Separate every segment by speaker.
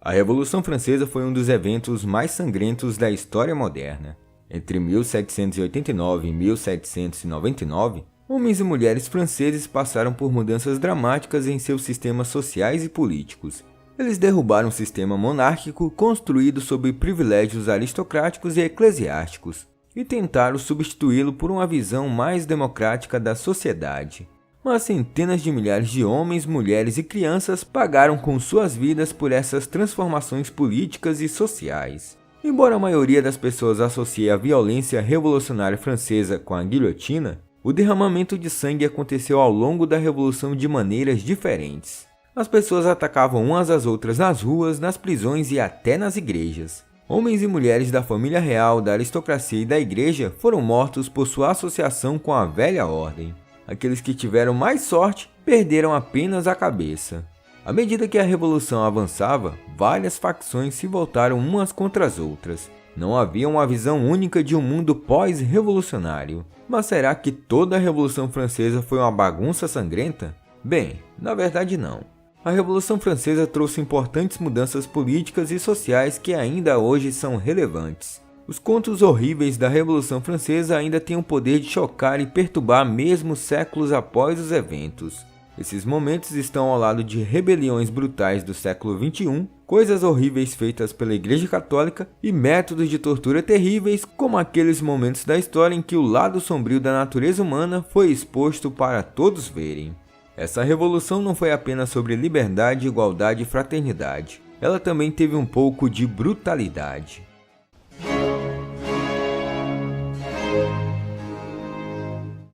Speaker 1: A Revolução Francesa foi um dos eventos mais sangrentos da história moderna. Entre 1789 e 1799, homens e mulheres franceses passaram por mudanças dramáticas em seus sistemas sociais e políticos. Eles derrubaram um sistema monárquico construído sob privilégios aristocráticos e eclesiásticos e tentaram substituí-lo por uma visão mais democrática da sociedade. Mas centenas de milhares de homens, mulheres e crianças pagaram com suas vidas por essas transformações políticas e sociais. Embora a maioria das pessoas associe a violência revolucionária francesa com a guilhotina, o derramamento de sangue aconteceu ao longo da Revolução de maneiras diferentes. As pessoas atacavam umas às outras nas ruas, nas prisões e até nas igrejas. Homens e mulheres da família real, da aristocracia e da igreja foram mortos por sua associação com a velha ordem. Aqueles que tiveram mais sorte perderam apenas a cabeça. À medida que a revolução avançava, várias facções se voltaram umas contra as outras. Não havia uma visão única de um mundo pós-revolucionário. Mas será que toda a Revolução Francesa foi uma bagunça sangrenta? Bem, na verdade não. A Revolução Francesa trouxe importantes mudanças políticas e sociais que ainda hoje são relevantes. Os contos horríveis da Revolução Francesa ainda têm o poder de chocar e perturbar mesmo séculos após os eventos. Esses momentos estão ao lado de rebeliões brutais do século XXI, coisas horríveis feitas pela Igreja Católica e métodos de tortura terríveis, como aqueles momentos da história em que o lado sombrio da natureza humana foi exposto para todos verem. Essa revolução não foi apenas sobre liberdade, igualdade e fraternidade. Ela também teve um pouco de brutalidade.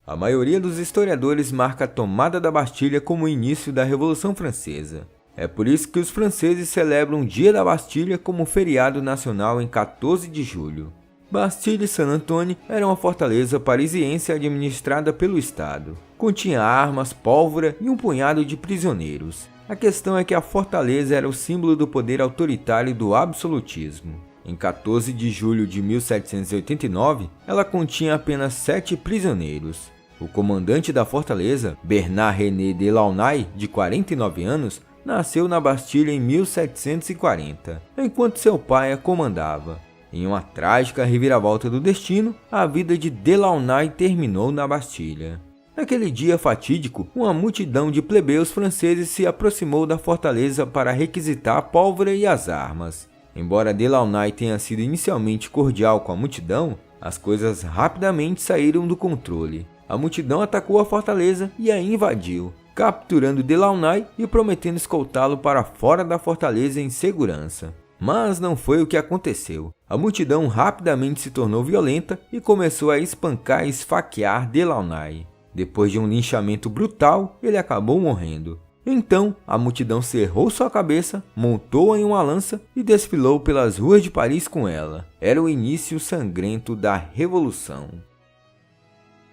Speaker 1: A maioria dos historiadores marca a tomada da Bastilha como o início da Revolução Francesa. É por isso que os franceses celebram o Dia da Bastilha como feriado nacional em 14 de julho. Bastille Saint-Antoine era uma fortaleza parisiense administrada pelo Estado. Continha armas, pólvora e um punhado de prisioneiros. A questão é que a fortaleza era o símbolo do poder autoritário do absolutismo. Em 14 de julho de 1789, ela continha apenas 7 prisioneiros. O comandante da fortaleza, Bernard-René Delaunay, de 49 anos, nasceu na Bastilha em 1740, enquanto seu pai a comandava. Em uma trágica reviravolta do destino, a vida de Delaunay terminou na Bastilha. Naquele dia fatídico, uma multidão de plebeus franceses se aproximou da fortaleza para requisitar a pólvora e as armas. Embora Delaunay tenha sido inicialmente cordial com a multidão, as coisas rapidamente saíram do controle. A multidão atacou a fortaleza e a invadiu, capturando Delaunay e prometendo escoltá-lo para fora da fortaleza em segurança. Mas não foi o que aconteceu. A multidão rapidamente se tornou violenta e começou a espancar e esfaquear Delaunay. Depois de um linchamento brutal, ele acabou morrendo. Então, a multidão cerrou sua cabeça, montou-a em uma lança e desfilou pelas ruas de Paris com ela. Era o início sangrento da Revolução.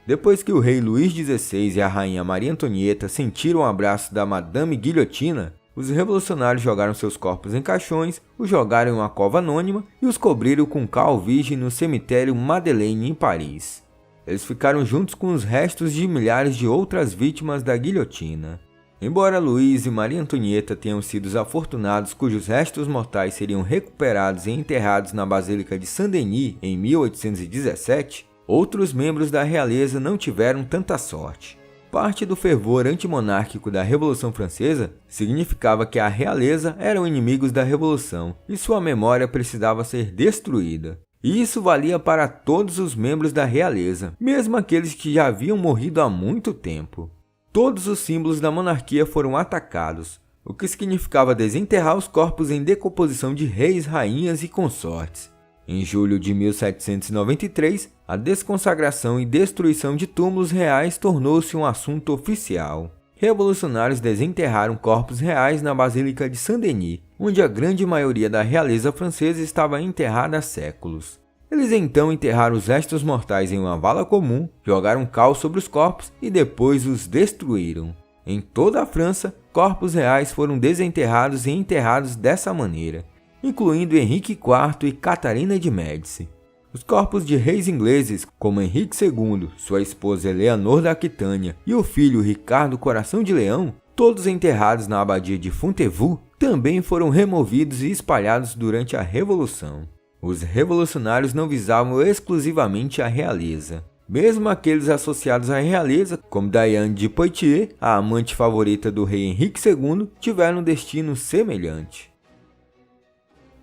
Speaker 1: Depois que o rei Luís XVI e a rainha Maria Antonieta sentiram o abraço da Madame Guilhotina, os revolucionários jogaram seus corpos em caixões, os jogaram em uma cova anônima e os cobriram com cal virgem no cemitério Madeleine em Paris. Eles ficaram juntos com os restos de milhares de outras vítimas da guilhotina. Embora Luís e Maria Antonieta tenham sido os afortunados cujos restos mortais seriam recuperados e enterrados na Basílica de Saint-Denis em 1817, outros membros da realeza não tiveram tanta sorte. Parte do fervor antimonárquico da Revolução Francesa significava que a realeza eram inimigos da Revolução e sua memória precisava ser destruída. E isso valia para todos os membros da realeza, mesmo aqueles que já haviam morrido há muito tempo. Todos os símbolos da monarquia foram atacados, o que significava desenterrar os corpos em decomposição de reis, rainhas e consortes. Em julho de 1793, a desconsagração e destruição de túmulos reais tornou-se um assunto oficial. Revolucionários desenterraram corpos reais na Basílica de Saint-Denis, onde a grande maioria da realeza francesa estava enterrada há séculos. Eles então enterraram os restos mortais em uma vala comum, jogaram cal sobre os corpos e depois os destruíram. Em toda a França, corpos reais foram desenterrados e enterrados dessa maneira, incluindo Henrique IV e Catarina de Médici. Os corpos de reis ingleses, como Henrique II, sua esposa Eleanor da Aquitânia e o filho Ricardo Coração de Leão, todos enterrados na abadia de Fontevraud, também foram removidos e espalhados durante a Revolução. Os revolucionários não visavam exclusivamente a realeza. Mesmo aqueles associados à realeza, como Diane de Poitiers, a amante favorita do rei Henrique II, tiveram um destino semelhante.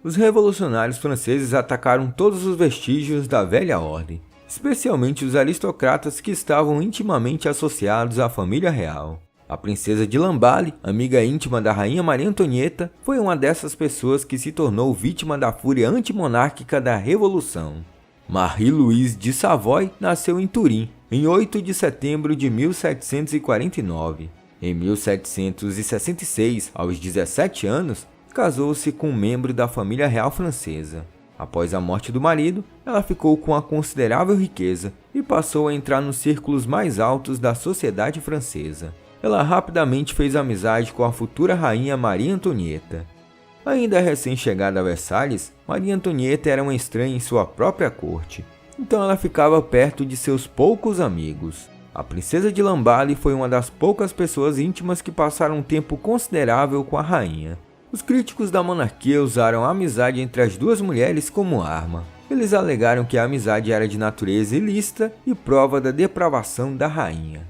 Speaker 1: Os revolucionários franceses atacaram todos os vestígios da velha ordem, especialmente os aristocratas que estavam intimamente associados à família real. A princesa de Lamballe, amiga íntima da rainha Maria Antonieta, foi uma dessas pessoas que se tornou vítima da fúria antimonárquica da Revolução. Marie-Louise de Savoy nasceu em Turim, em 8 de setembro de 1749. Em 1766, aos 17 anos, casou-se com um membro da família real francesa. Após a morte do marido, ela ficou com uma considerável riqueza e passou a entrar nos círculos mais altos da sociedade francesa. Ela rapidamente fez amizade com a futura rainha Maria Antonieta. Ainda recém-chegada a Versalhes, Maria Antonieta era uma estranha em sua própria corte, então ela ficava perto de seus poucos amigos. A princesa de Lamballe foi uma das poucas pessoas íntimas que passaram um tempo considerável com a rainha. Os críticos da monarquia usaram a amizade entre as duas mulheres como arma. Eles alegaram que a amizade era de natureza ilícita e prova da depravação da rainha.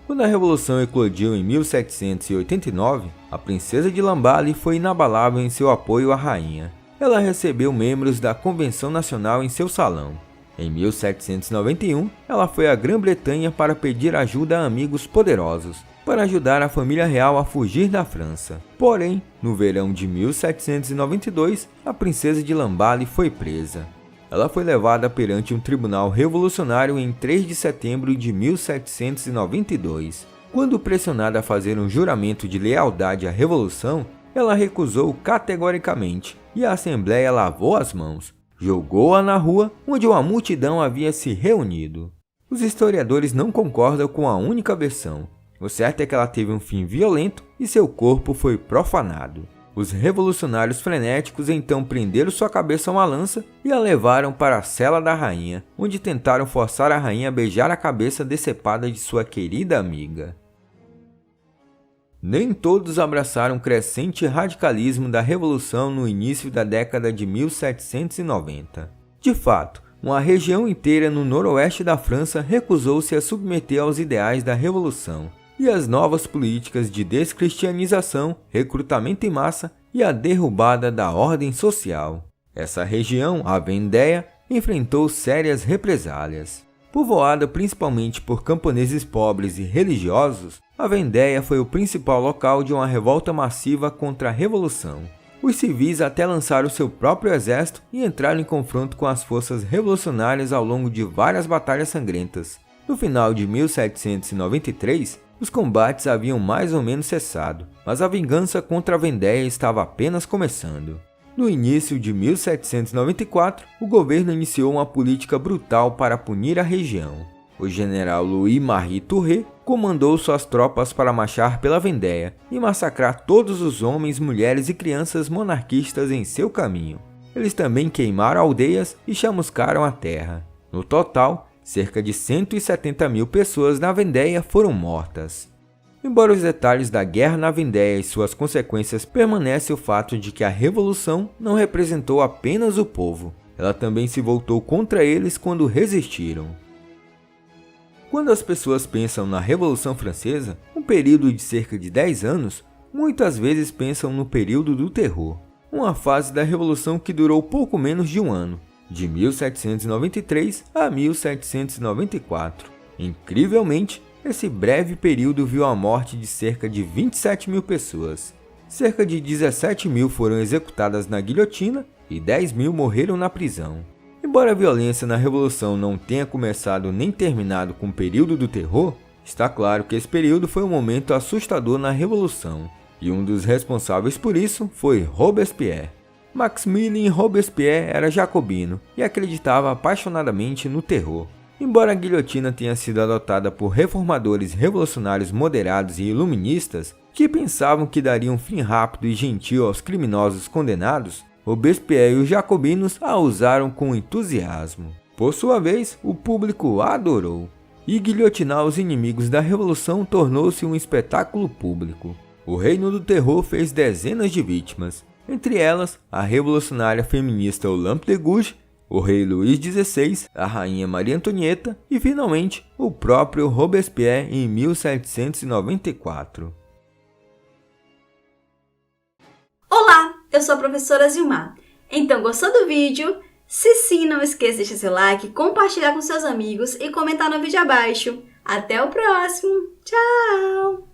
Speaker 1: Quando a Revolução eclodiu em 1789, a princesa de Lamballe foi inabalável em seu apoio à rainha. Ela recebeu membros da Convenção Nacional em seu salão. Em 1791, ela foi à Grã-Bretanha para pedir ajuda a amigos poderosos, para ajudar a família real a fugir da França. Porém, no verão de 1792, a princesa de Lamballe foi presa. Ela foi levada perante um tribunal revolucionário em 3 de setembro de 1792. Quando pressionada a fazer um juramento de lealdade à Revolução, ela recusou categoricamente e a Assembleia lavou as mãos, jogou-a na rua onde uma multidão havia se reunido. Os historiadores não concordam com a única versão. O certo é que ela teve um fim violento e seu corpo foi profanado. Os revolucionários frenéticos então prenderam sua cabeça a uma lança e a levaram para a cela da rainha, onde tentaram forçar a rainha a beijar a cabeça decepada de sua querida amiga. Nem todos abraçaram o crescente radicalismo da Revolução no início da década de 1790. De fato, uma região inteira no noroeste da França recusou-se a submeter aos ideais da Revolução e às novas políticas de descristianização, recrutamento em massa e a derrubada da ordem social. Essa região, a Vendéia, enfrentou sérias represálias. Povoada principalmente por camponeses pobres e religiosos, a Vendéia foi o principal local de uma revolta massiva contra a Revolução. Os civis até lançaram seu próprio exército e entraram em confronto com as forças revolucionárias ao longo de várias batalhas sangrentas. No final de 1793, os combates haviam mais ou menos cessado, mas a vingança contra a Vendéia estava apenas começando. No início de 1794, o governo iniciou uma política brutal para punir a região. O general Louis-Marie Tourret comandou suas tropas para marchar pela Vendéia e massacrar todos os homens, mulheres e crianças monarquistas em seu caminho. Eles também queimaram aldeias e chamuscaram a terra. No total, cerca de 170 mil pessoas na Vendéia foram mortas. Embora os detalhes da guerra na Vendéia e suas consequências permanecem o fato de que a Revolução não representou apenas o povo, ela também se voltou contra eles quando resistiram. Quando as pessoas pensam na Revolução Francesa, um período de cerca de 10 anos, muitas vezes pensam no período do terror, uma fase da Revolução que durou pouco menos de um ano, de 1793 a 1794. Incrivelmente, esse breve período viu a morte de cerca de 27 mil pessoas. Cerca de 17 mil foram executadas na guilhotina e 10 mil morreram na prisão. Embora a violência na Revolução não tenha começado nem terminado com o período do terror, está claro que esse período foi um momento assustador na Revolução, e um dos responsáveis por isso foi Robespierre. Maximilien Robespierre era jacobino e acreditava apaixonadamente no terror. Embora a guilhotina tenha sido adotada por reformadores revolucionários moderados e iluministas, que pensavam que daria um fim rápido e gentil aos criminosos condenados, Robespierre e os jacobinos a usaram com entusiasmo. Por sua vez, o público a adorou, e guilhotinar os inimigos da Revolução tornou-se um espetáculo público. O Reino do Terror fez dezenas de vítimas, entre elas a revolucionária feminista Olympe de Gouges, o rei Luís XVI, a rainha Maria Antonieta e, finalmente, o próprio Robespierre em 1794.
Speaker 2: Olá, eu sou a professora Zilmar. Então, gostou do vídeo? Se sim, não esqueça de deixar seu like, compartilhar com seus amigos e comentar no vídeo abaixo. Até o próximo! Tchau!